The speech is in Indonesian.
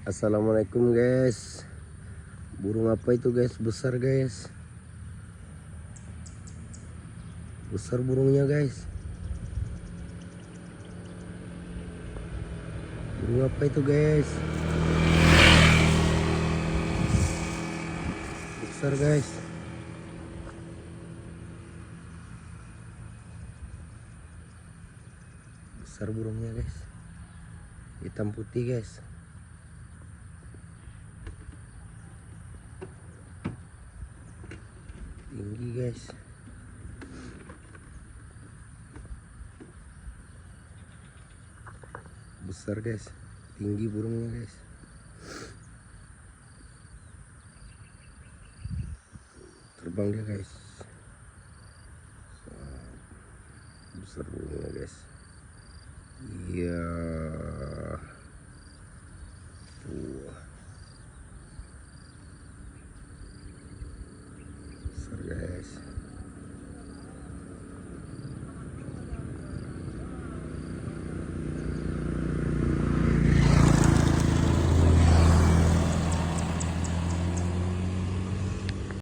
Assalamualaikum guys. Burung apa itu guys? Besar guys. Besar burungnya guys. Burung apa itu guys? Besar guys. Besar burungnya guys. Hitam putih guys. Tinggi guys. Besar guys. Tinggi burungnya guys. Terbang dia guys. Besar burungnya guys. Iya. Besar guys.